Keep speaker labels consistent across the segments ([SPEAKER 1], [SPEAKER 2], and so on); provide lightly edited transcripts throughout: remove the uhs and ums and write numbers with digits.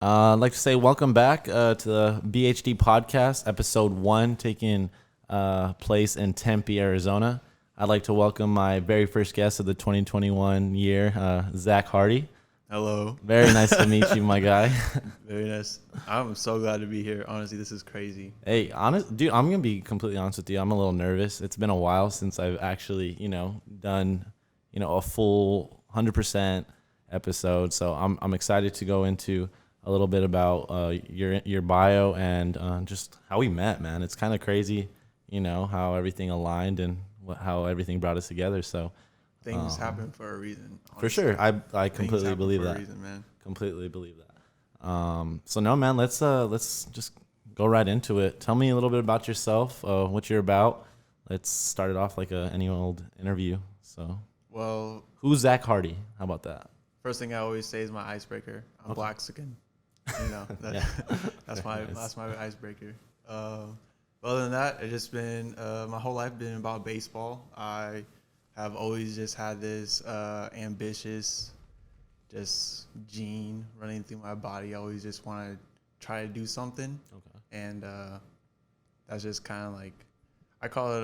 [SPEAKER 1] I'd like to say welcome back to the BHD podcast, episode 1, taking place in Tempe, Arizona. I'd like to welcome my very first guest of the 2021 year, Zach Hardy.
[SPEAKER 2] Hello.
[SPEAKER 1] Very nice to meet you, my guy.
[SPEAKER 2] Very nice. I'm so glad to be here. Honestly, this is crazy.
[SPEAKER 1] Hey, dude, I'm going to be completely honest with you. I'm a little nervous. It's been a while since I've actually, done, a full 100% episode. So I'm excited to go into a little bit about your bio and just how we met, man. It's kind of crazy, how everything aligned and how everything brought us together. So
[SPEAKER 2] things happen for a reason.
[SPEAKER 1] Honestly. For sure, I completely believe that.
[SPEAKER 2] Reason, man.
[SPEAKER 1] Completely believe that. So no, man, let's just go right into it. Tell me a little bit about yourself, what you're about. Let's start it off like any old interview. So,
[SPEAKER 2] well,
[SPEAKER 1] who's Zach Hardy? How about that?
[SPEAKER 2] First thing I always say is my icebreaker. I'm Blaxican. That's my icebreaker. Other than that, it's just been my whole life been about baseball. I have always just had this ambitious, just gene running through my body. I always just want to try to do something. Okay. And that's just kind of like, I call it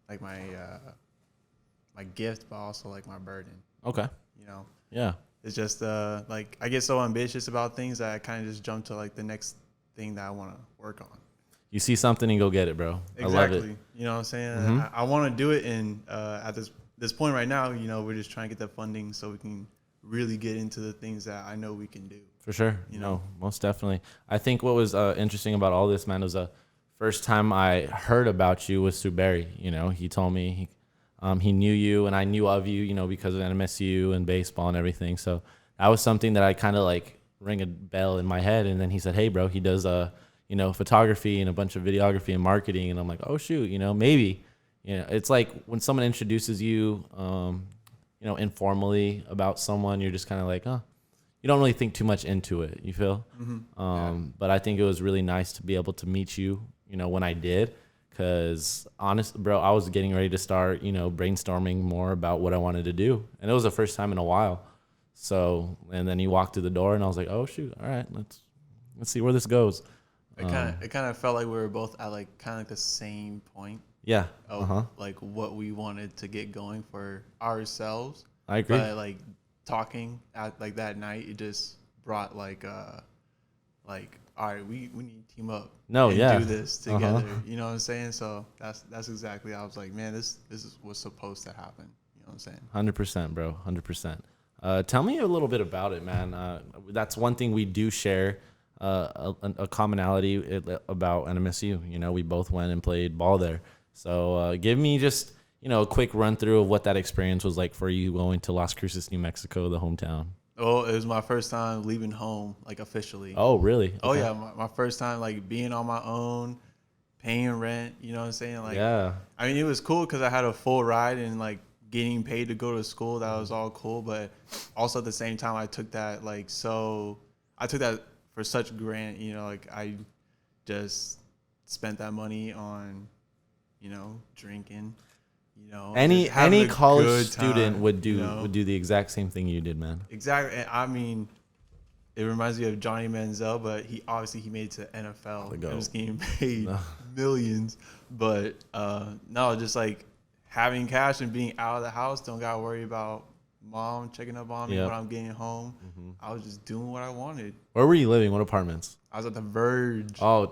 [SPEAKER 2] like my gift, but also like my burden.
[SPEAKER 1] Okay. Yeah.
[SPEAKER 2] It's just like I get so ambitious about things that I kind of just jump to like the next thing that I want to work on.
[SPEAKER 1] You see something and go get it, bro.
[SPEAKER 2] Exactly.
[SPEAKER 1] I love it.
[SPEAKER 2] You know what I'm saying?
[SPEAKER 1] Mm-hmm.
[SPEAKER 2] I want to do it, and at this point right now, we're just trying to get that funding so we can really get into the things that I know we can do.
[SPEAKER 1] For sure. Most definitely. I think what was interesting about all this, man, was the first time I heard about you was through Barry. He told me he knew you and I knew of you, because of NMSU and baseball and everything. So that was something that I kind of like ring a bell in my head. And then he said, hey, bro, he does, photography and a bunch of videography and marketing. And I'm like, oh, shoot, maybe. It's like when someone introduces you, informally about someone, you're just kind of like, oh, you don't really think too much into it, you feel? Mm-hmm. But I think it was really nice to be able to meet you, when I did. Because honest, bro, I was getting ready to start, brainstorming more about what I wanted to do. And it was the first time in a while. So, and then you walked through the door and I was like, oh, shoot. All right, let's see where this goes.
[SPEAKER 2] It kind of felt like we were both at like kind of like the same point.
[SPEAKER 1] Yeah.
[SPEAKER 2] Of like what we wanted to get going for ourselves.
[SPEAKER 1] I agree.
[SPEAKER 2] But like talking at like that night, it just brought like all right, we need to team up. Do this together. You know what I'm saying? So that's exactly. I was like, man, this is what's supposed to happen. You know what I'm saying?
[SPEAKER 1] 100%, bro. 100%. Tell me a little bit about it, man. That's one thing we do share. A commonality about NMSU. We both went and played ball there. So give me just a quick run through of what that experience was like for you going to Las Cruces, New Mexico, the hometown.
[SPEAKER 2] Oh, it was my first time leaving home, like officially.
[SPEAKER 1] Oh, really? Okay.
[SPEAKER 2] Oh yeah, my first time like being on my own, paying rent. You know what I'm saying? Like, yeah. I mean, it was cool because I had a full ride and like getting paid to go to school. That was all cool, but also at the same time, I took that for such granted. Like I just spent that money on, drinking.
[SPEAKER 1] Any college student would do the exact same thing you did, man.
[SPEAKER 2] Exactly. I mean, it reminds me of Johnny Manziel, but he made it to NFL. He was getting paid millions. But no, just like having cash and being out of the house, don't gotta worry about mom checking up on me when I'm getting home. Mm-hmm. I was just doing what I wanted.
[SPEAKER 1] Where were you living? What apartments?
[SPEAKER 2] I was at the Verge.
[SPEAKER 1] Oh.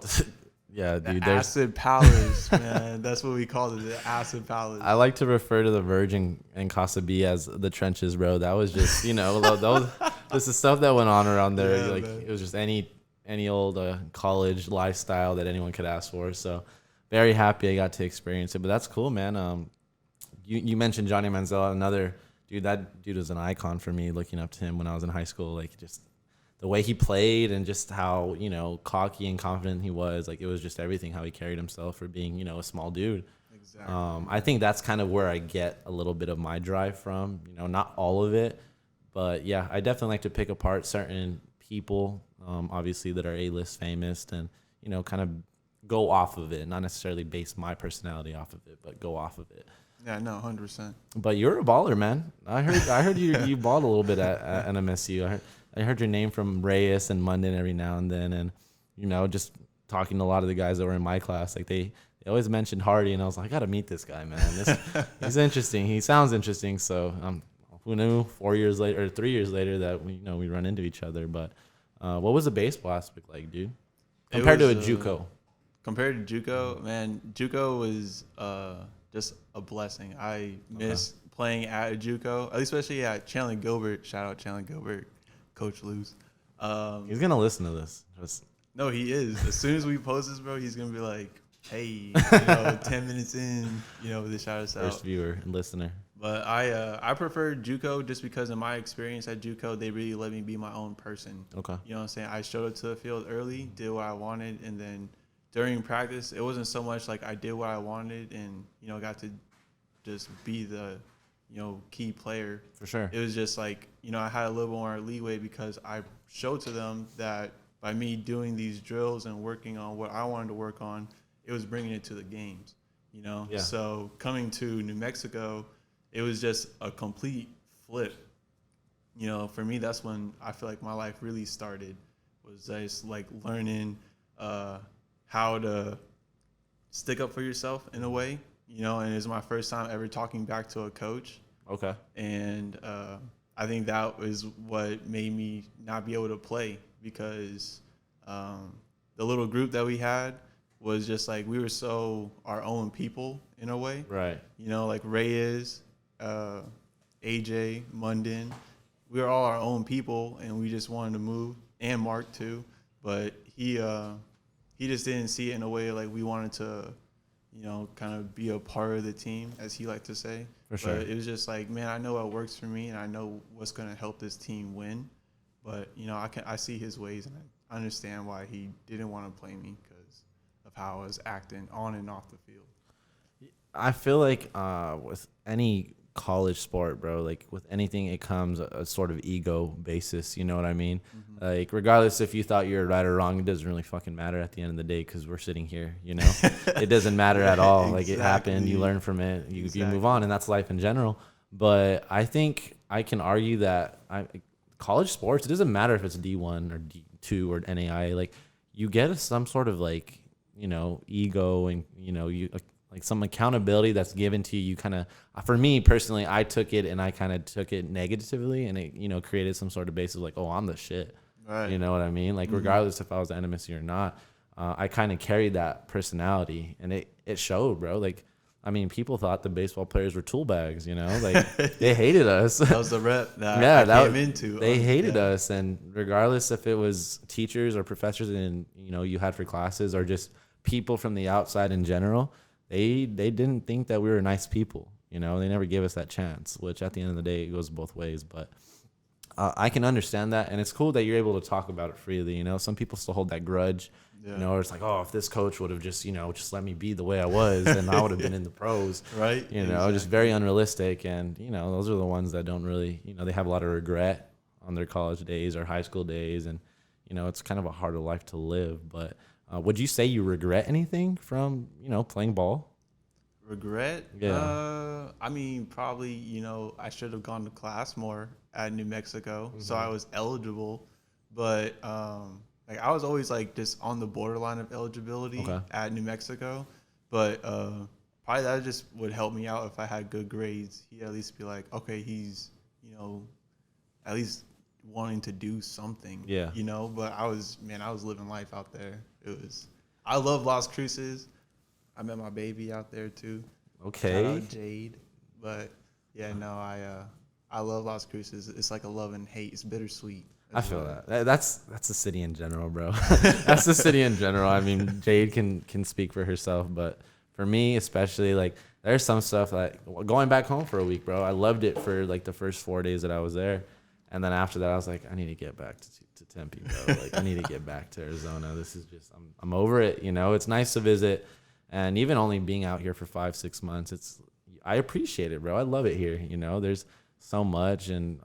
[SPEAKER 1] Yeah, dude.
[SPEAKER 2] The Acid Palace, man. That's what we called it, the Acid Palace.
[SPEAKER 1] I like to refer to the Verge and Casa B as the trenches, bro. That was just, this is stuff that went on around there. Yeah, man. It was just any old college lifestyle that anyone could ask for. So very happy I got to experience it. But that's cool, man. You mentioned Johnny Manziel, another dude. That dude was an icon for me, looking up to him when I was in high school. Like, just the way he played and just how, cocky and confident he was. Like, it was just everything, how he carried himself for being, a small dude. Exactly. I think that's kind of where I get a little bit of my drive from, not all of it. But, yeah, I definitely like to pick apart certain people, obviously, that are A-list famous and, kind of go off of it, not necessarily base my personality off of it, but go off of it.
[SPEAKER 2] Yeah, no, 100%.
[SPEAKER 1] But you're a baller, man. I heard you balled a little bit at NMSU. I heard your name from Reyes and Munden every now and then, and just talking to a lot of the guys that were in my class, like they always mentioned Hardy, and I was like, I gotta meet this guy, man. He's interesting. He sounds interesting. So who knew 4 years later or 3 years later that we run into each other. But what was the baseball aspect like, dude? Compared to a JUCO.
[SPEAKER 2] Compared to JUCO, man, JUCO was just a blessing. I miss playing at a JUCO, especially at Chandler Gilbert. Shout out Chandler Gilbert, Coach Luz.
[SPEAKER 1] He's gonna listen to this.
[SPEAKER 2] No, he is. As soon as we post this, bro, he's gonna be like, "Hey, 10 minutes in, they shout us out."
[SPEAKER 1] First viewer and listener.
[SPEAKER 2] But I prefer JUCO just because in my experience at JUCO, they really let me be my own person.
[SPEAKER 1] Okay.
[SPEAKER 2] You know what I'm saying? I showed up to the field early, did what I wanted, and then during practice, it wasn't so much like I did what I wanted and, got to just be the, key player.
[SPEAKER 1] For sure.
[SPEAKER 2] It was just like, I had a little more leeway because I showed to them that by me doing these drills and working on what I wanted to work on, it was bringing it to the games, Yeah. So coming to New Mexico, it was just a complete flip. For me, that's when I feel like my life really started, was just like learning how to stick up for yourself in a way, and it's my first time ever talking back to a coach.
[SPEAKER 1] Okay.
[SPEAKER 2] And I think that was what made me not be able to play because the little group that we had was just like we were so our own people in a way.
[SPEAKER 1] Right.
[SPEAKER 2] Like Reyes, AJ, Munden, we were all our own people, and we just wanted to move, and Mark too. But he just didn't see it in a way like we wanted to, kind of be a part of the team, as he liked to say.
[SPEAKER 1] For sure.
[SPEAKER 2] But it was just like, man, I know what works for me, and I know what's going to help this team win. But, I see his ways, and I understand why he didn't want to play me because of how I was acting on and off the field.
[SPEAKER 1] I feel like with any college sport, bro, like with anything, it comes a sort of ego basis. You know what I mean? Mm-hmm. Like regardless if you thought you were right or wrong, it doesn't really fucking matter at the end of the day because we're sitting here. It doesn't matter at all. Exactly. Like it happened, you learn from it, you move on, and that's life in general. But I think I can argue that college sports, it doesn't matter if it's D1 or D2 or NAIA. Like you get some sort of like ego and you. Like some accountability that's given to you kind of, for me personally, I took it and I kind of took it negatively and it, created some sort of basis of like, oh, I'm the shit. Right. You know what I mean? Like regardless if I was animacy or not, I kind of carried that personality and it showed, bro. Like, I mean, people thought the baseball players were tool bags, like they hated us.
[SPEAKER 2] That was the rep that I came into.
[SPEAKER 1] They hated us. And regardless if it was teachers or professors and, you had for classes or just people from the outside in general, They didn't think that we were nice people, They never gave us that chance, which at the end of the day, it goes both ways. But I can understand that, and it's cool that you're able to talk about it freely. Some people still hold that grudge, or it's like, oh, if this coach would have just let me be the way I was, then I would have been in the pros.
[SPEAKER 2] Right.
[SPEAKER 1] Exactly. Just very unrealistic. And, those are the ones that don't really, they have a lot of regret on their college days or high school days. And, it's kind of a harder life to live. But would you say you regret anything from, playing ball?
[SPEAKER 2] Regret?
[SPEAKER 1] Yeah.
[SPEAKER 2] I mean, probably, I should have gone to class more at New Mexico, so I was eligible. But, I was always, just on the borderline of eligibility at New Mexico. But probably that just would help me out if I had good grades. He'd at least be like, okay, he's, at least wanting to do something.
[SPEAKER 1] Yeah.
[SPEAKER 2] But I was living life out there. I love Las Cruces. I met my baby out there too.
[SPEAKER 1] Okay.
[SPEAKER 2] Shout out Jade. But yeah, no, I love Las Cruces. It's like a love and hate. It's bittersweet.
[SPEAKER 1] I feel that. That's the city in general, bro. That's the city in general. I mean, Jade can speak for herself, but for me especially, like there's some stuff like going back home for a week, bro. I loved it for like the first 4 days that I was there. And then after that, I was like, I need to get back to Tempe, bro. Like, I need to get back to Arizona. This is just, I'm over it. It's nice to visit. And even only being out here for 5-6 months, I appreciate it, bro. I love it here. There's so much and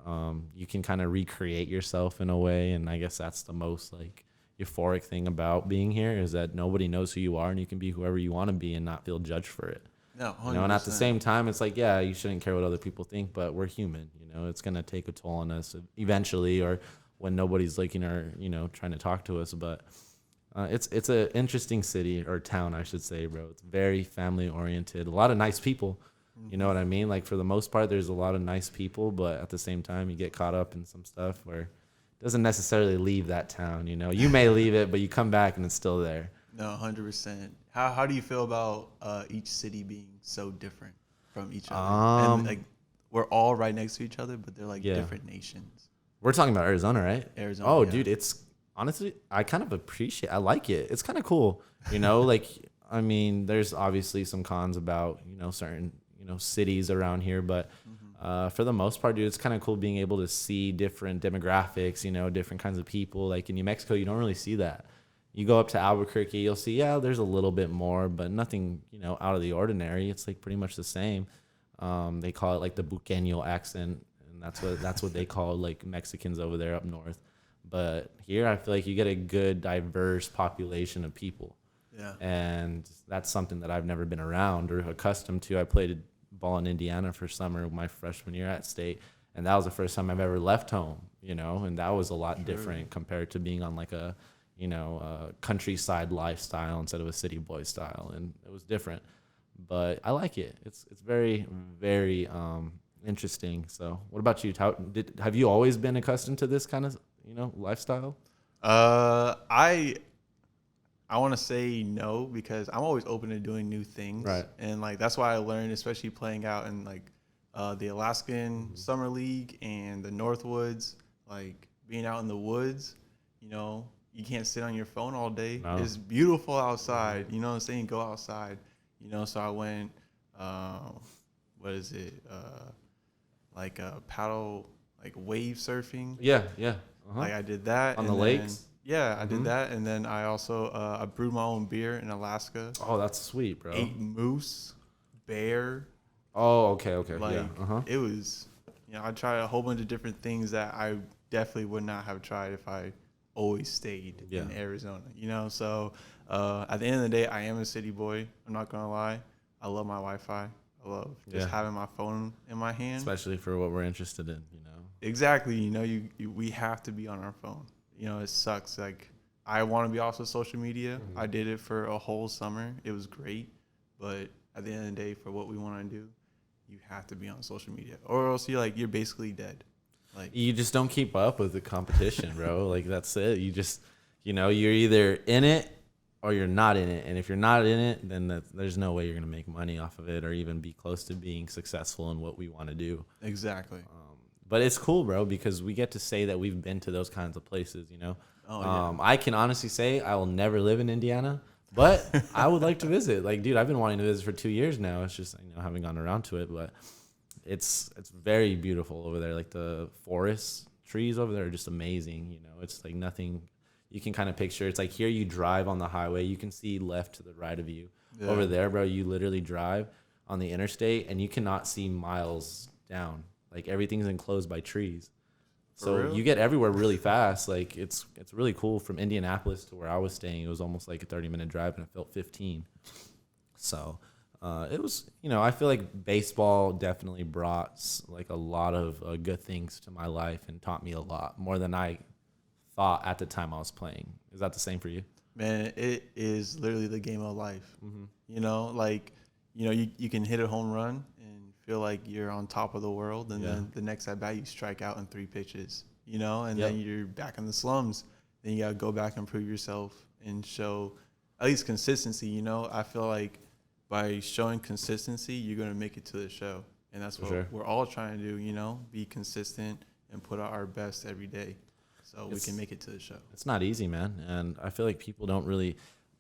[SPEAKER 1] you can kind of recreate yourself in a way. And I guess that's the most like euphoric thing about being here is that nobody knows who you are and you can be whoever you want to be and not feel judged for it.
[SPEAKER 2] No, 100%.
[SPEAKER 1] And at the same time, it's like, yeah, you shouldn't care what other people think, but we're human. It's going to take a toll on us eventually or when nobody's looking or, trying to talk to us. But it's an interesting city or town, I should say, bro. It's very family oriented. A lot of nice people. You know what I mean? Like, for the most part, there's a lot of nice people, but at the same time, you get caught up in some stuff where it doesn't necessarily leave that town. You may leave it, but you come back and it's still there.
[SPEAKER 2] No, 100%. How do you feel about each city being so different from each other? And like, we're all right next to each other, but they're like different nations.
[SPEAKER 1] We're talking about Arizona, right?
[SPEAKER 2] Arizona.
[SPEAKER 1] Oh, dude, it's honestly, I kind of I like it. It's kind of cool. Like, I mean, there's obviously some cons about, certain, cities around here, but for the most part, dude, it's kind of cool being able to see different demographics, different kinds of people. Like in New Mexico, you don't really see that. You go up to Albuquerque, you'll see, there's a little bit more, but nothing, out of the ordinary. It's like pretty much the same. They call it like the Buqueño accent, and that's what they call like Mexicans over there up north. But here, I feel like you get a good, diverse population of people.
[SPEAKER 2] Yeah.
[SPEAKER 1] And that's something that I've never been around or accustomed to. I played ball in Indiana for summer my freshman year at state, and that was the first time I've ever left home, and that was a lot different compared to being on like a countryside lifestyle instead of a city boy style, and it was different, but I like it. It's very, very interesting. So what about you? Have you always been accustomed to this kind of lifestyle?
[SPEAKER 2] I want to say no, because I'm always open to doing new things.
[SPEAKER 1] Right.
[SPEAKER 2] And like, that's why I learned, especially playing out in like the Alaskan Summer League and the Northwoods, like being out in the woods, you can't sit on your phone all day.
[SPEAKER 1] No.
[SPEAKER 2] It's beautiful outside. You know what I'm saying? Go outside. So I went, what is it? Like paddle, like wave surfing.
[SPEAKER 1] Yeah. Uh-huh.
[SPEAKER 2] Like I did that.
[SPEAKER 1] On the lakes?
[SPEAKER 2] Yeah, I did that, and then I also I brewed my own beer in Alaska.
[SPEAKER 1] Oh, that's sweet, bro.
[SPEAKER 2] Ate moose, bear.
[SPEAKER 1] Oh, okay,
[SPEAKER 2] Like,
[SPEAKER 1] yeah. Uh-huh.
[SPEAKER 2] It was, I tried a whole bunch of different things that I definitely would not have tried if I always stayed in Arizona. So at the end of the day, I am a city boy. I'm not gonna lie. I love my Wi-Fi. I love just having my phone in my hand,
[SPEAKER 1] especially for what we're interested in.
[SPEAKER 2] Exactly. We have to be on our phone. It sucks. Like, I want to be off of social media. Mm-hmm. I did it for a whole summer. It was great. But at the end of the day, for what we want to do, you have to be on social media, or else you're basically dead. Like,
[SPEAKER 1] you just don't keep up with the competition, bro. Like, that's it. You just, you're either in it or you're not in it. And if you're not in it, then there's no way you're going to make money off of it or even be close to being successful in what we want to do.
[SPEAKER 2] Exactly.
[SPEAKER 1] But it's cool, bro, because we get to say that we've been to those kinds of places,
[SPEAKER 2] Oh, yeah.
[SPEAKER 1] I can honestly say I will never live in Indiana, but I would like to visit. Like, dude, I've been wanting to visit for 2 years now. It's just, haven't gotten around to it, but it's very beautiful over there. Like, the forest trees over there are just amazing. It's like nothing you can kind of picture. It's like here you drive on the highway, you can see left to the right of you. Yeah. Over there, bro, you literally drive on the interstate and you cannot see miles down. Like, everything's enclosed by trees. So you get everywhere really fast. Like, it's really cool. From Indianapolis to where I was staying, it was almost like a 30-minute drive, and it felt 15. So it was, I feel like baseball definitely brought like a lot of good things to my life and taught me a lot more than I thought at the time I was playing. Is that the same for you?
[SPEAKER 2] Man, it is literally the game of life.
[SPEAKER 1] Mm-hmm.
[SPEAKER 2] You can hit a home run and feel like you're on top of the world, and then the next at bat you strike out in 3 pitches, and then you're back in the slums. Then you gotta go back and prove yourself and show at least consistency. I feel like by showing consistency, you're gonna make it to the show, and that's what we're all trying to do. Be consistent and put out our best every day, so we can make it to the show.
[SPEAKER 1] It's not easy, man, and I feel like people don't really.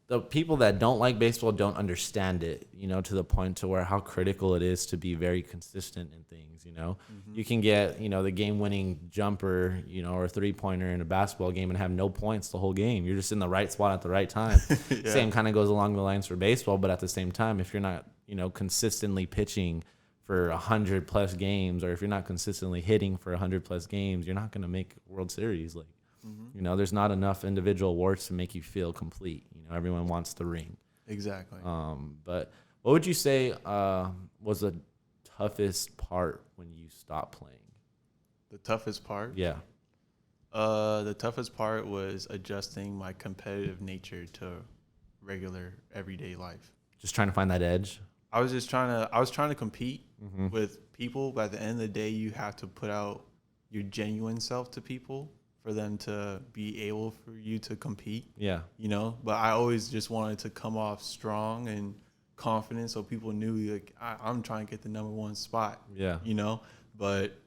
[SPEAKER 1] The people that don't like baseball don't understand it, to the point to where how critical it is to be very consistent in things, Mm-hmm. You can get, the game-winning jumper, or a three-pointer in a basketball game and have no points the whole game. You're just in the right spot at the right time. Same kind of goes along the lines for baseball, but at the same time, if you're not, consistently pitching for 100+ games, or if you're not consistently hitting for 100+ games, you're not going to make World Series. Like, mm-hmm. There's not enough individual awards to make you feel complete. Everyone wants the ring.
[SPEAKER 2] Exactly.
[SPEAKER 1] But what would you say was the toughest part when you stopped playing?
[SPEAKER 2] The toughest part?
[SPEAKER 1] Yeah.
[SPEAKER 2] The toughest part was adjusting my competitive nature to regular everyday life.
[SPEAKER 1] Just trying to find that edge.
[SPEAKER 2] I was trying to compete with people, but at the end of the day, you have to put out your genuine self to people for them to be able for you to compete.
[SPEAKER 1] Yeah.
[SPEAKER 2] You know, but I always just wanted to come off strong and confident so people knew like I'm trying to get the #1 spot.
[SPEAKER 1] Yeah.
[SPEAKER 2] You know, but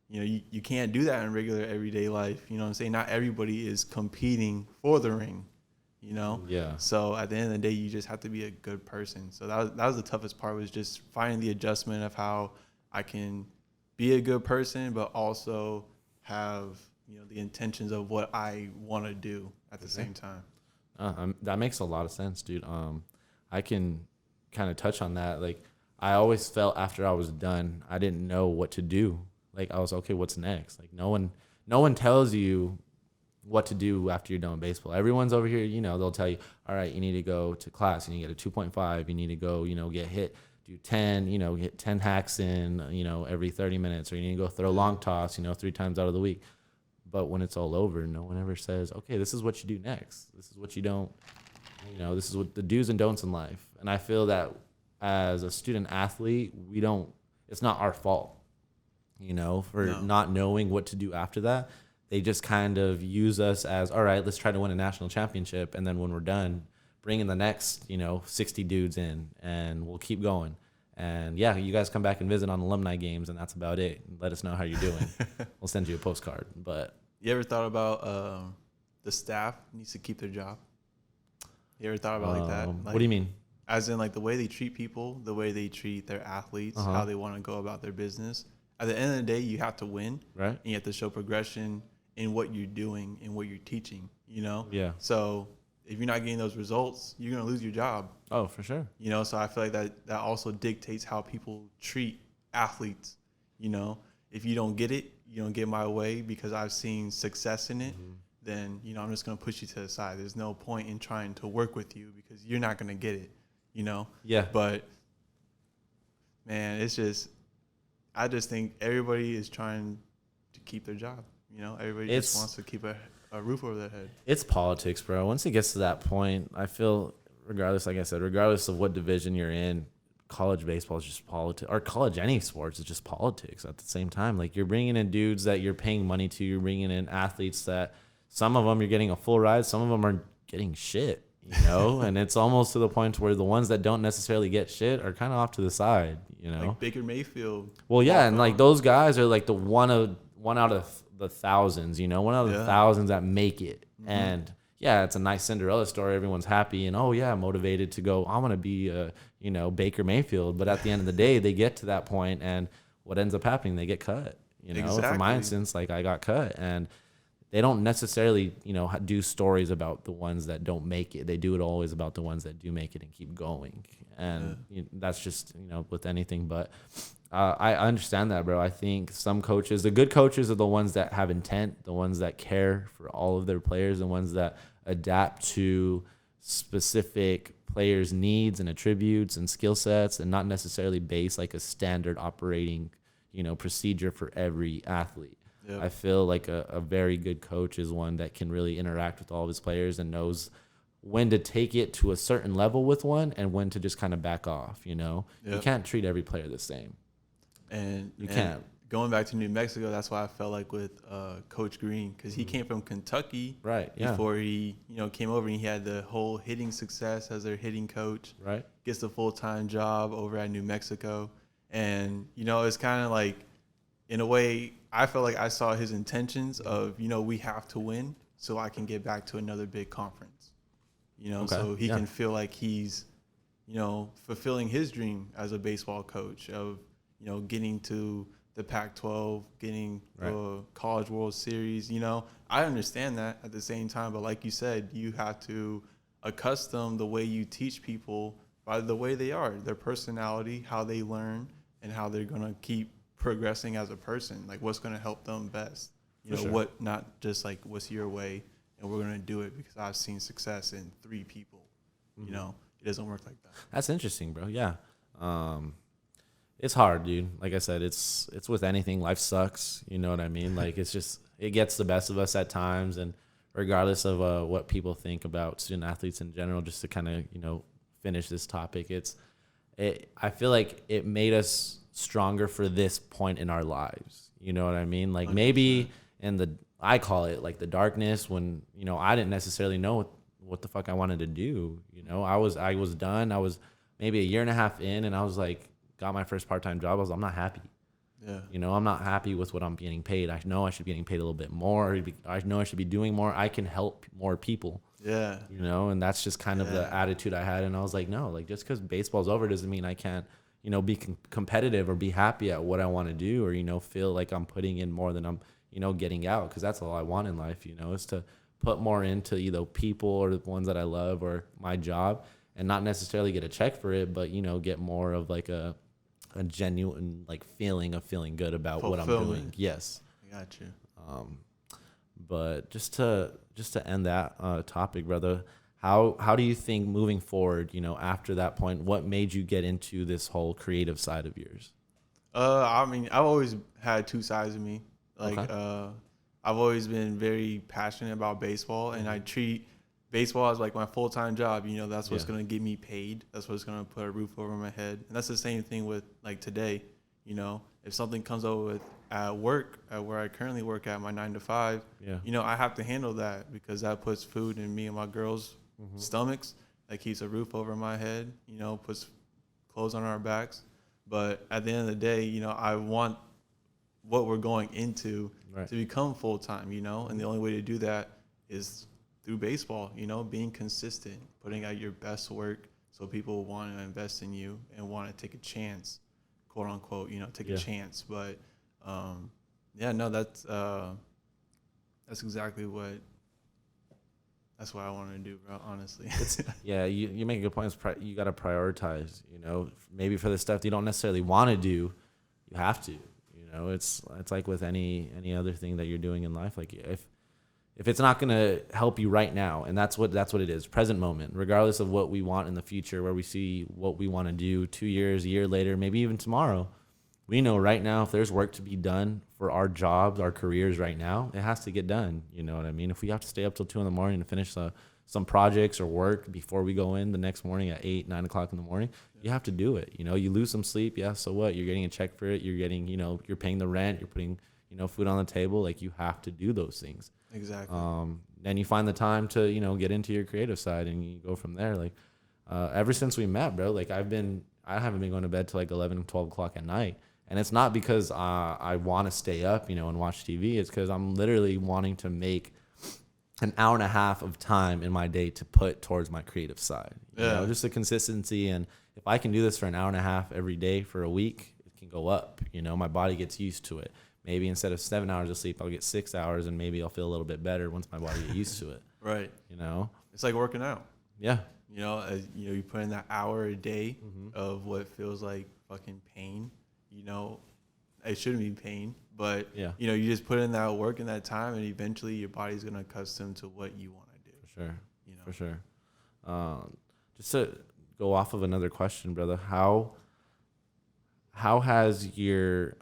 [SPEAKER 2] you know, you can't do that in regular everyday life. You know what I'm saying? Not everybody is competing for the ring, you know?
[SPEAKER 1] Yeah.
[SPEAKER 2] So at the end of the day, you just have to be a good person. So that was the toughest part, was just finding the adjustment of how I can be a good person, but also have, you know, the intentions of what I want to do at the same time.
[SPEAKER 1] That makes a lot of sense, dude. I can kind of touch on that. Like, I always felt after I was done, I didn't know what to do. Like, I was, okay, what's next? Like, no one tells you what to do after you're done with baseball. Everyone's over here, you know, they'll tell you, all right, you need to go to class, you need to get a 2.5, you need to go, you know, get hit, do 10, you know, get 10 hacks in, you know, every 30 minutes, or you need to go throw a long toss, you know, 3 times out of the week. But when it's all over, no one ever says, okay, this is what you do next. This is what you don't, you know, this is what the do's and don'ts in life. And I feel that as a student athlete, it's not our fault, you know, for not knowing what to do after that. They just kind of use us as, all right, let's try to win a national championship. And then when we're done, bring in the next, you know, 60 dudes in, and we'll keep going. And yeah, you guys come back and visit on alumni games, and that's about it. Let us know how you're doing. We'll send you a postcard. But
[SPEAKER 2] you ever thought about the staff needs to keep their job? You ever thought about like that? Like,
[SPEAKER 1] what do you mean?
[SPEAKER 2] As in, like, the way they treat people, the way they treat their athletes, how they want to go about their business. At the end of the day, you have to win,
[SPEAKER 1] right?
[SPEAKER 2] And you have to show progression in what you're doing and what you're teaching, you know?
[SPEAKER 1] Yeah.
[SPEAKER 2] So if you're not getting those results, you're going to lose your job.
[SPEAKER 1] Oh, for sure.
[SPEAKER 2] You know, so I feel like that also dictates how people treat athletes, you know? If you don't get it, you don't get my way because I've seen success in it, then, you know, I'm just going to push you to the side. There's no point in trying to work with you because you're not going to get it, you know?
[SPEAKER 1] Yeah.
[SPEAKER 2] But, man, I just think everybody is trying to keep their job. You know, everybody just wants to keep a roof over their head.
[SPEAKER 1] It's politics, bro. Once it gets to that point, I feel, regardless, like I said, regardless of what division you're in, college baseball is just politics, or college any sports is just politics at the same time. Like, you're bringing in dudes that you're paying money to. You're bringing in athletes that some of them you're getting a full ride. Some of them are getting shit, you know? And it's almost to the point where the ones that don't necessarily get shit are kind of off to the side, you know?
[SPEAKER 2] Like Baker Mayfield.
[SPEAKER 1] Well, yeah, and like those guys are like the one out of the thousands, you know, one out of the thousands that make it. And yeah, it's a nice Cinderella story. Everyone's happy and, oh yeah, motivated to go, I want to be you know, Baker Mayfield. But at the end of the day, they get to that point, and what ends up happening, they get cut. You know, for my instance, like, I got cut, and they don't necessarily, you know, do stories about the ones that don't make it. They do it always about the ones that do make it and keep going. And you know, that's just, you know, with anything. But I understand that, bro. I think some coaches, the good coaches, are the ones that have intent, the ones that care for all of their players, the ones that adapt to specific players' needs and attributes and skill sets, and not necessarily base like a standard operating, you know, procedure for every athlete. Yep. I feel like a very good coach is one that can really interact with all of his players and knows when to take it to a certain level with one and when to just kind of back off, you know? Yep. You can't treat every player the same.
[SPEAKER 2] And
[SPEAKER 1] you can't.
[SPEAKER 2] Going back to New Mexico, that's why I felt like with Coach Green, because he came from Kentucky,
[SPEAKER 1] right? Yeah.
[SPEAKER 2] Before he, you know, came over, and he had the whole hitting success as their hitting coach.
[SPEAKER 1] Right.
[SPEAKER 2] Gets the full-time job over at New Mexico, and you know, it's kind of like, in a way, I felt like I saw his intentions of, you know, we have to win so I can get back to another big conference. You know, so he can feel like he's, you know, fulfilling his dream as a baseball coach of, you know, getting to the Pac-12, getting the College World Series. You know, I understand that at the same time, but like you said, you have to accustom the way you teach people by the way they are, their personality, how they learn, and how they're going to keep progressing as a person. Like, what's going to help them best. You know, what, not just like, what's your way, and we're going to do it because I've seen success in 3 people. You know, it doesn't work like that.
[SPEAKER 1] That's interesting, bro. Yeah. It's hard, dude. Like I said, it's with anything. Life sucks. You know what I mean? Like it's just it gets the best of us at times, and regardless of what people think about student athletes in general, just to kind of finish this topic, I feel like it made us stronger for this point in our lives. You know what I mean? Like
[SPEAKER 2] 100%.
[SPEAKER 1] maybe I call it like the darkness when I didn't necessarily know what the fuck I wanted to do. I was done. I was maybe a year and a half in, and I was like. Got my first part-time job. I'm not happy.
[SPEAKER 2] Yeah.
[SPEAKER 1] I'm not happy with what I'm getting paid. I know I should be getting paid a little bit more. I know I should be doing more. I can help more people.
[SPEAKER 2] Yeah.
[SPEAKER 1] And that's just kind of the attitude I had. And I was like, no, like just because baseball's over doesn't mean I can't, be competitive or be happy at what I want to do or, feel like I'm putting in more than I'm, getting out. Because that's all I want in life, is to put more into either people or the ones that I love or my job and not necessarily get a check for it, but, get more of like a genuine like feeling of feeling good about what I'm doing. Yes.
[SPEAKER 2] I got you.
[SPEAKER 1] But just to end that topic, brother, how do you think moving forward, after that point, what made you get into this whole creative side of yours?
[SPEAKER 2] I mean, I've always had two sides of me. Like,
[SPEAKER 1] Okay.
[SPEAKER 2] I've always been very passionate about baseball, and I treat baseball is like my full-time job. That's what's going to get me paid. That's what's going to put a roof over my head. And that's the same thing with like today. If something comes up with at work, at where I currently work at my 9 to 5, I have to handle that because that puts food in me and my girls' stomachs. That keeps a roof over my head, puts clothes on our backs. But at the end of the day, I want what we're going into to become full-time, and the only way to do that is through baseball, being consistent, putting out your best work so people want to invest in you and want to take a chance, quote unquote, take a chance. But that's exactly that's what I want to do, bro, honestly.
[SPEAKER 1] You make a good point. You got to prioritize, maybe for the stuff you don't necessarily want to do, you have to, it's like with any other thing that you're doing in life. Like if it's not going to help you right now, and that's what it is, present moment, regardless of what we want in the future, where we see what we want to do 2 years, a year later, maybe even tomorrow, we know right now if there's work to be done for our jobs, our careers right now, it has to get done. You know what I mean? If we have to stay up till 2 a.m. to finish some projects or work before we go in the next morning at 8, 9 o'clock in the morning, you have to do it. You lose some sleep. Yeah. So what? You're getting a check for it. You're getting, you're paying the rent. You're putting, food on the table. Like you have to do those things.
[SPEAKER 2] Exactly.
[SPEAKER 1] Then you find the time to, get into your creative side and you go from there. Like, ever since we met, bro, like I haven't been going to bed till like 11, 12 o'clock at night. And it's not because I want to stay up, and watch TV. It's because I'm literally wanting to make an hour and a half of time in my day to put towards my creative side. Just the consistency. And if I can do this for an hour and a half every day for a week, it can go up. My body gets used to it. Maybe instead of 7 hours of sleep, I'll get 6 hours, and maybe I'll feel a little bit better once my body gets used to it.
[SPEAKER 2] Right. It's like working out.
[SPEAKER 1] Yeah.
[SPEAKER 2] You put in that hour a day of what feels like fucking pain. It shouldn't be pain, but you just put in that work and that time, and eventually your body's gonna accustom to what you want to do.
[SPEAKER 1] For sure. Just to go off of another question, brother, how has your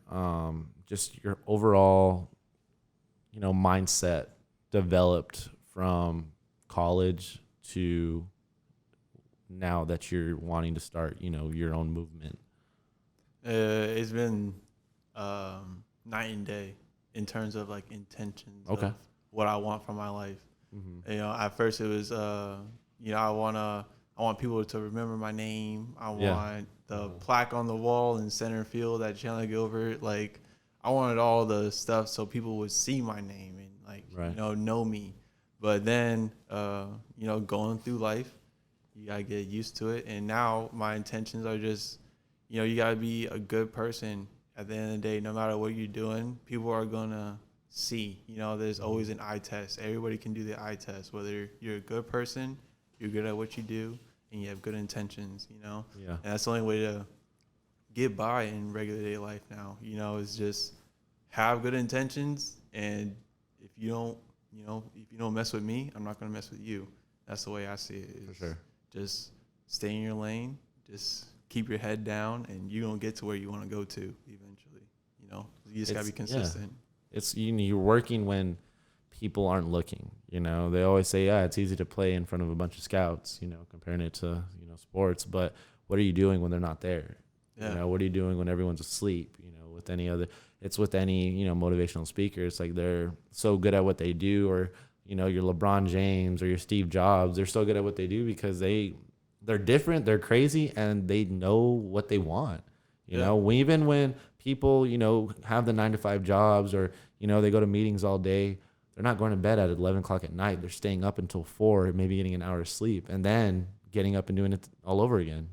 [SPEAKER 1] just your overall mindset developed from college to now that you're wanting to start your own movement?
[SPEAKER 2] It's been night and day in terms of like intentions of what I want from my life. At first it was I want people to remember my name. I want the plaque on the wall in center field at Chandler Gilbert. Like I wanted all the stuff so people would see my name and like know me. But then going through life, you gotta get used to it. And now my intentions are just you gotta be a good person. At the end of the day, no matter what you're doing, people are gonna see. There's always an eye test. Everybody can do the eye test. Whether you're a good person, you're good at what you do, and you have good intentions. And that's the only way to get by in regular day life now. Is just have good intentions, and if you don't mess with me, I'm not gonna mess with you. That's the way I see it.
[SPEAKER 1] For sure.
[SPEAKER 2] Just stay in your lane. Just keep your head down, and you're gonna get to where you want to go to eventually. You know, you just gotta be consistent.
[SPEAKER 1] Yeah. It's you're working when people aren't looking. You know, they always say, yeah, it's easy to play in front of a bunch of scouts. You know, comparing it to sports, but what are you doing when they're not there? Yeah. You know, what are you doing when everyone's asleep? You know, with any other, it's with any motivational speaker. It's like they're so good at what they do, or your LeBron James or your Steve Jobs. They're so good at what they do because they're different, they're crazy, and they know what they want. You know, even when people, have the 9-to-5 jobs, or, they go to meetings all day, they're not going to bed at 11 o'clock at night. They're staying up until 4, maybe getting an hour of sleep, and then getting up and doing it all over again,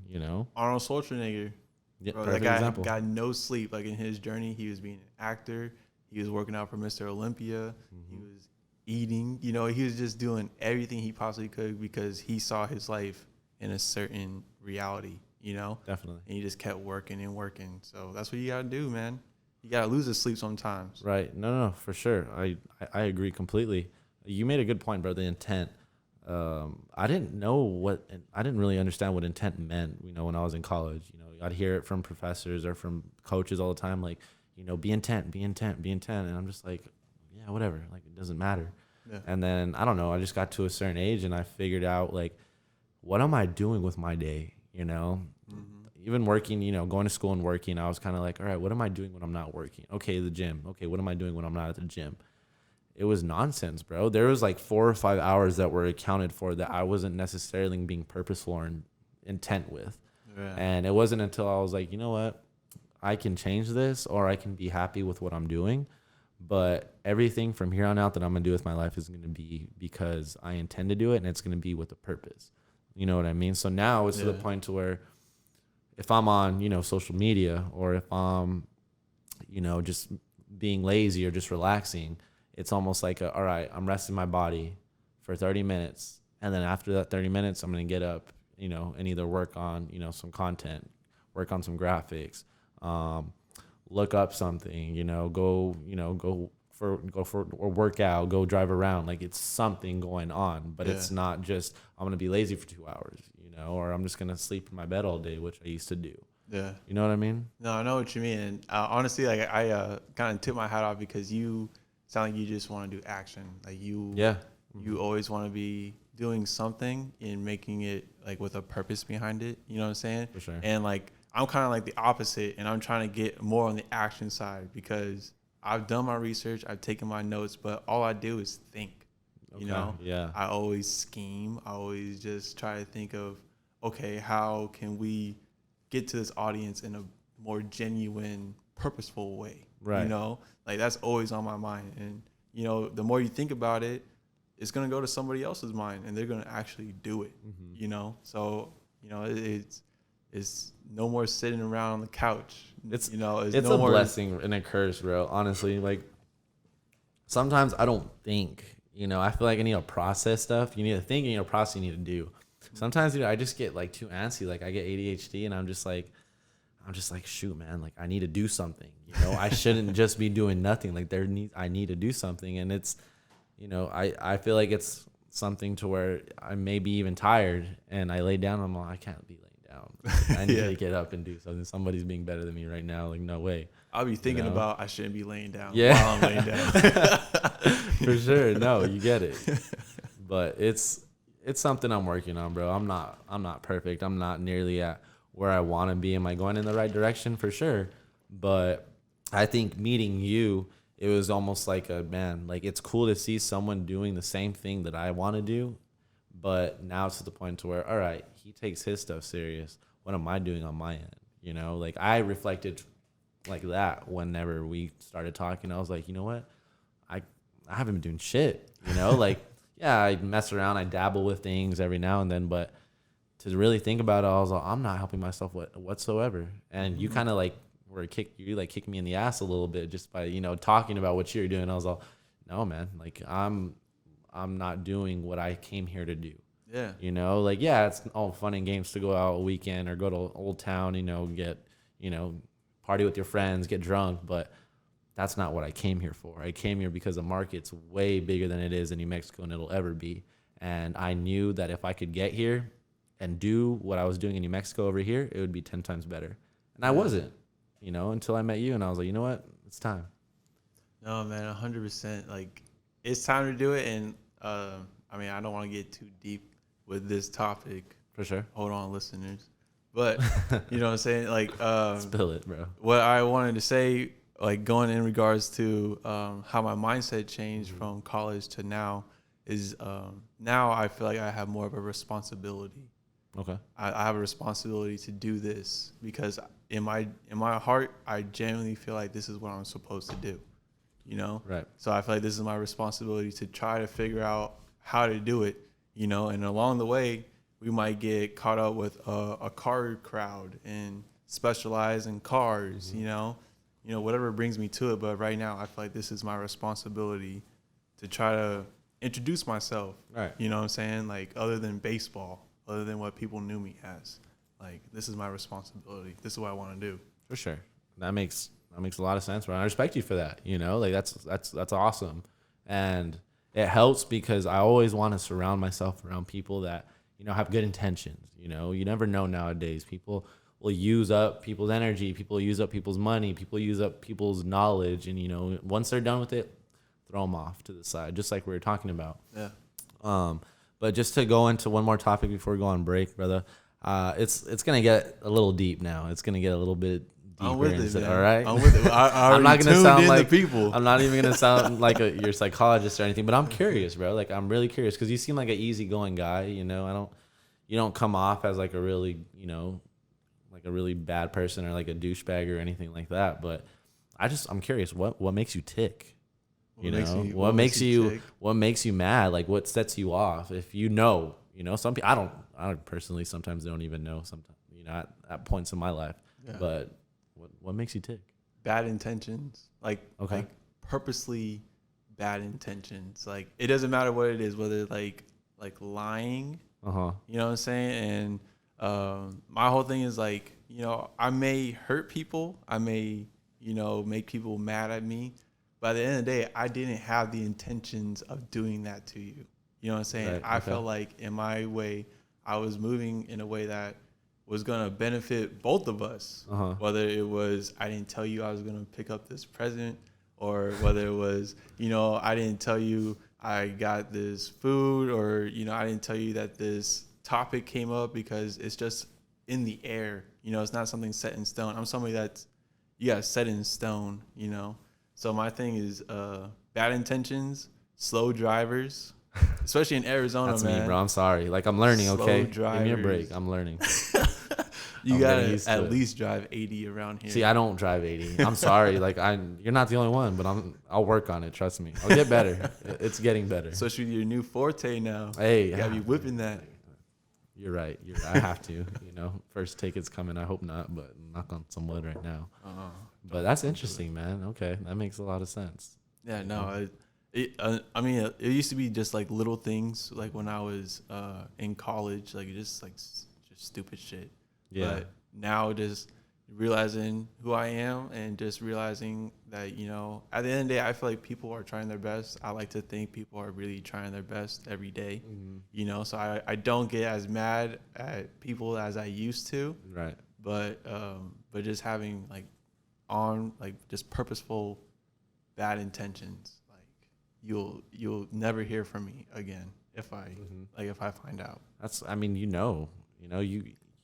[SPEAKER 2] Arnold Schwarzenegger.
[SPEAKER 1] Yeah,
[SPEAKER 2] bro, that guy got no sleep. Like, in his journey, he was being an actor. He was working out for Mr. Olympia. Mm-hmm. He was eating. He was just doing everything he possibly could because he saw his life in a certain reality,
[SPEAKER 1] Definitely.
[SPEAKER 2] And he just kept working and working. So that's what you got to do, man. You got to lose the sleep sometimes.
[SPEAKER 1] Right. No, for sure. I agree completely. You made a good point, bro, the intent. I didn't really understand what intent meant, when I was in college. I'd hear it from professors or from coaches all the time, like, be intent, be intent, be intent. And I'm just like, yeah, whatever. Like, it doesn't matter. Yeah. And then, I don't know, I just got to a certain age and I figured out, like, what am I doing with my day? Mm-hmm. Even working, going to school and working, I was kind of like, all right, what am I doing when I'm not working? Okay, the gym. Okay, what am I doing when I'm not at the gym? It was nonsense, bro. There was like 4 or 5 hours that were accounted for that I wasn't necessarily being purposeful or intent with. Yeah. And it wasn't until I was like, you know what? I can change this, or I can be happy with what I'm doing. But everything from here on out that I'm going to do with my life is going to be because I intend to do it, and it's going to be with a purpose. You know what I mean? So now it's to the point to where if I'm on, social media, or if I'm, just being lazy or just relaxing, it's almost like, all right, I'm resting my body for 30 minutes. And then after that 30 minutes, I'm going to get up, and either work on, some content, work on some graphics, look up something, go for or work out, go drive around. Like, it's something going on, but it's not just, I'm going to be lazy for 2 hours, or I'm just going to sleep in my bed all day, which I used to do. Yeah. You know what I mean?
[SPEAKER 2] No, I know what you mean. And honestly, like, I kind of tip my hat off because you sound like you just want to do action. Like, you always want to be doing something and making it like with a purpose behind it. You know what I'm saying?
[SPEAKER 1] For sure.
[SPEAKER 2] And like, I'm kind of like the opposite, and I'm trying to get more on the action side because I've done my research, I've taken my notes, but all I do is think. Okay.
[SPEAKER 1] Yeah.
[SPEAKER 2] I always scheme. I always just try to think of, okay, how can we get to this audience in a more genuine, purposeful way?
[SPEAKER 1] Right.
[SPEAKER 2] Like, that's always on my mind. And, the more you think about it, it's going to go to somebody else's mind, and they're going to actually do it, So, it's no more sitting around on the couch.
[SPEAKER 1] It's a blessing and a curse, bro. Honestly, like, sometimes I don't think, I feel like I need to process stuff. You need to think, you need to process, you need to do. Sometimes, I just get like too antsy. Like, I get ADHD, and I'm just like, shoot, man, like, I need to do something. I shouldn't just be doing nothing. Like, I need to do something. And it's, I feel like it's something to where I may be even tired, and I lay down, and I'm like, I can't be laying down. I need to get up and do something. Somebody's being better than me right now. Like, no way.
[SPEAKER 2] I'll be thinking about I shouldn't be laying down while I'm laying down.
[SPEAKER 1] For sure. No, you get it. But it's something I'm working on, bro. I'm not perfect. I'm not nearly at where I want to be. Am I going in the right direction? For sure. But I think meeting you, it was almost like it's cool to see someone doing the same thing that I want to do. But now it's to the point to where, all right, he takes his stuff serious. What am I doing on my end? Like, I reflected like that whenever we started talking. I was like, you know what? I haven't been doing shit, like, yeah, I mess around, I dabble with things every now and then, but to really think about it, I was like, I'm not helping myself whatsoever. And you kind of like kicked me in the ass a little bit just by, talking about what you're doing. I was like, no, man, like, I'm not doing what I came here to do. Yeah. Like, yeah, it's all fun and games to go out a weekend or go to Old Town, get, party with your friends, get drunk, but that's not what I came here for. I came here because the market's way bigger than it is in New Mexico, and it'll ever be. And I knew that if I could get here, and do what I was doing in New Mexico over here, it would be 10 times better. And I wasn't, until I met you, and I was like, you know what? It's time.
[SPEAKER 2] No, man, 100%. Like, it's time to do it. And I mean, I don't want to get too deep with this topic.
[SPEAKER 1] For sure.
[SPEAKER 2] Hold on, listeners. But you know what I'm saying? Like,
[SPEAKER 1] spill it, bro.
[SPEAKER 2] What I wanted to say, like, going in regards to how my mindset changed from college to now is now I feel like I have more of a responsibility.
[SPEAKER 1] Okay.
[SPEAKER 2] I have a responsibility to do this because in my heart, I genuinely feel like this is what I'm supposed to do.
[SPEAKER 1] Right.
[SPEAKER 2] So I feel like this is my responsibility to try to figure out how to do it, and along the way, we might get caught up with a car crowd and specialize in cars, whatever brings me to it. But right now, I feel like this is my responsibility to try to introduce myself.
[SPEAKER 1] Right.
[SPEAKER 2] You know what I'm saying? Like, other than baseball, other than what people knew me as, like, this is my responsibility. This is what I want to do.
[SPEAKER 1] For sure. That makes a lot of sense, bro. I respect you for that. Like, that's awesome. And it helps because I always want to surround myself around people that, have good intentions. You never know nowadays. People will use up people's energy. People use up people's money. People use up people's knowledge. And, once they're done with it, throw them off to the side, just like we were talking about.
[SPEAKER 2] Yeah.
[SPEAKER 1] But just to go into one more topic before we go on break, brother, it's going to get a little deep now. It's going to get a little bit deeper into it, all right?
[SPEAKER 2] I'm with it. I'm
[SPEAKER 1] not going to sound like
[SPEAKER 2] people.
[SPEAKER 1] I'm not even going to sound like your psychologist or anything, but I'm curious, bro. Like, I'm really curious because you seem like an easygoing guy. You don't come off as like a really, like a really bad person or like a douchebag or anything like that. But I'm curious, what makes you tick? What makes you mad? Like, what sets you off? If some people, I personally sometimes don't even know sometimes, at points in my life, but what makes you tick?
[SPEAKER 2] Bad intentions, like purposely bad intentions. Like, it doesn't matter what it is, whether like lying. You know what I'm saying? And my whole thing is like, I may hurt people, I may make people mad at me, but at the end of the day, I didn't have the intentions of doing that to you. You know what I'm saying?
[SPEAKER 1] Right,
[SPEAKER 2] I felt like in my way, I was moving in a way that was going to benefit both of us. Whether it was, I didn't tell you I was going to pick up this present, or whether it was, I didn't tell you I got this food, or, I didn't tell you that this topic came up, because it's just in the air. It's not something set in stone. I'm somebody that's, set in stone, So my thing is bad intentions, slow drivers, especially in Arizona,
[SPEAKER 1] That's
[SPEAKER 2] man.
[SPEAKER 1] me, bro. I'm sorry. Like, I'm learning, okay?
[SPEAKER 2] Drivers.
[SPEAKER 1] Give me a break. I'm learning.
[SPEAKER 2] You gotta at least drive 80 around here.
[SPEAKER 1] See, I don't drive 80. I'm sorry. Like, you're not the only one, but I'll work on it. Trust me. I'll get better. It's getting better.
[SPEAKER 2] Especially with your new Forte now.
[SPEAKER 1] Hey,
[SPEAKER 2] you gotta be whipping that.
[SPEAKER 1] You're right. I have to. First ticket's coming. I hope not, but knock on some wood right now. But that's interesting, man. Okay, that makes a lot of sense.
[SPEAKER 2] Yeah, no. It used to be just like little things, like when I was in college, like just stupid shit.
[SPEAKER 1] Yeah.
[SPEAKER 2] But now just realizing who I am and just realizing that, at the end of the day, I feel like people are trying their best. I like to think people are really trying their best every day, so I don't get as mad at people as I used to.
[SPEAKER 1] Right.
[SPEAKER 2] But just having just purposeful bad intentions, like you'll never hear from me again if I find out.
[SPEAKER 1] That's,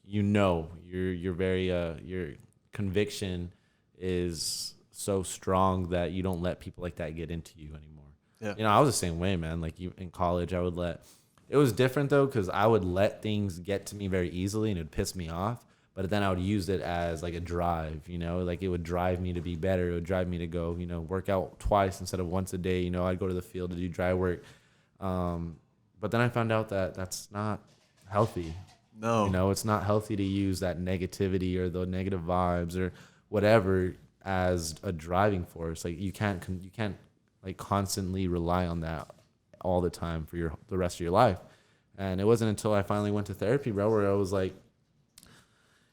[SPEAKER 1] you're very your conviction is so strong that you don't let people like that get into you anymore. Yeah. I was the same way, man. Like, in college, it was different though, because I would let things get to me very easily and it would piss me off. But then I would use it as like a drive, like it would drive me to be better. It would drive me to go, work out twice instead of once a day. I'd go to the field to do dry work. But then I found out that that's not healthy.
[SPEAKER 2] No.
[SPEAKER 1] It's not healthy to use that negativity or the negative vibes or whatever as a driving force. Like, you can't like constantly rely on that all the time for the rest of your life. And it wasn't until I finally went to therapy, bro, where I was like,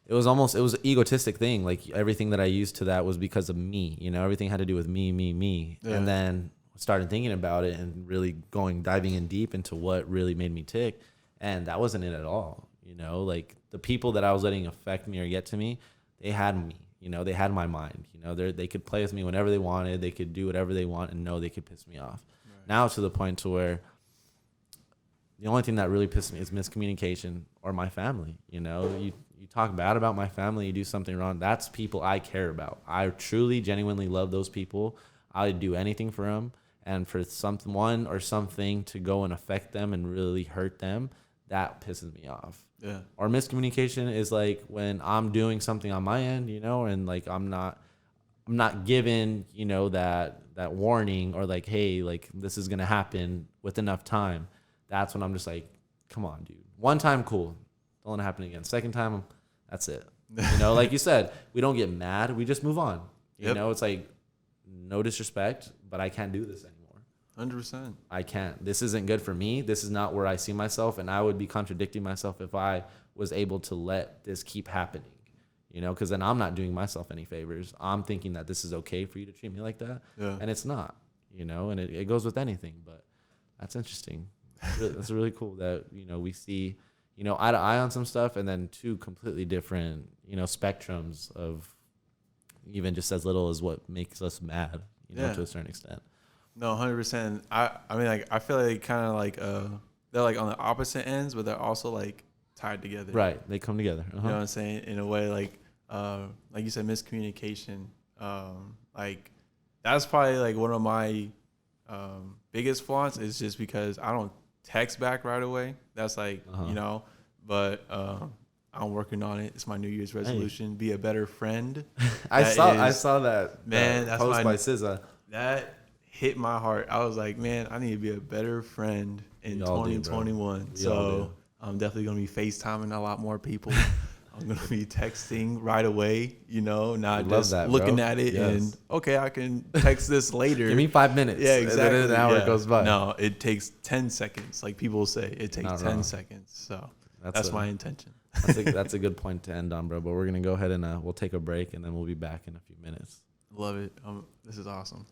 [SPEAKER 1] it was an egotistic thing. Like, everything that I used to that was because of me, everything had to do with me. Yeah. And then started thinking about it and really diving in deep into what really made me tick. And that wasn't it at all. You know, like the people that I was letting affect me or get to me, they had me. You know, they had my mind. You know, they could play with me whenever they wanted. They could do whatever they want and know they could piss me off. Right. Now to the point to where the only thing that really pisses me is miscommunication or my family. You know, you talk bad about my family, you do something wrong. That's people I care about. I truly, genuinely love those people. I would do anything for them. And for someone or something to go and affect them and really hurt them, that pisses me off.
[SPEAKER 2] Yeah.
[SPEAKER 1] Or miscommunication is like when I'm doing something on my end, you know, and like I'm not given, you know, that warning or like, hey, like this is gonna happen with enough time. That's when I'm just like, come on, dude. One time, cool. Don't let it happen again. Second time, that's it. You know, like you said, we don't get mad. We just move on. You know, it's like no disrespect, but I can't do this anymore.
[SPEAKER 2] 100%.
[SPEAKER 1] I can't. This isn't good for me. This is not where I see myself, and I would be contradicting myself if I was able to let this keep happening. You know, because then I'm not doing myself any favors. I'm thinking that this is okay for you to treat me like that, and it's not. You know, and it goes with anything. But that's interesting. That's really cool that, you know, we see, you know, eye to eye on some stuff, and then two completely different, you know, spectrums of even just as little as what makes us mad, you know, to a certain extent.
[SPEAKER 2] No, 100%. I mean, like, I feel like kind of like they're like on the opposite ends, but they're also like tied together.
[SPEAKER 1] Right, they come together.
[SPEAKER 2] You know what I'm saying? In a way, like you said, miscommunication. Like that's probably like one of my biggest flaws is just because I don't text back right away. That's like you know, but I'm working on it. It's my New Year's resolution: be a better friend.
[SPEAKER 1] I saw that,
[SPEAKER 2] man. That's
[SPEAKER 1] post by SZA.
[SPEAKER 2] That hit my heart. I was like, man, I need to be a better friend in 2021. So I'm definitely gonna be FaceTiming a lot more people. I'm gonna be texting right away, you know, not just looking at it and okay, I can text this later.
[SPEAKER 1] Give me 5 minutes.
[SPEAKER 2] Yeah, exactly.
[SPEAKER 1] And then an hour goes by.
[SPEAKER 2] No, it takes 10 seconds. Like people say, it takes 10 seconds. So that's my intention.
[SPEAKER 1] That's a good point to end on, bro. But we're gonna go ahead and we'll take a break, and then we'll be back in a few minutes.
[SPEAKER 2] Love it. This is awesome.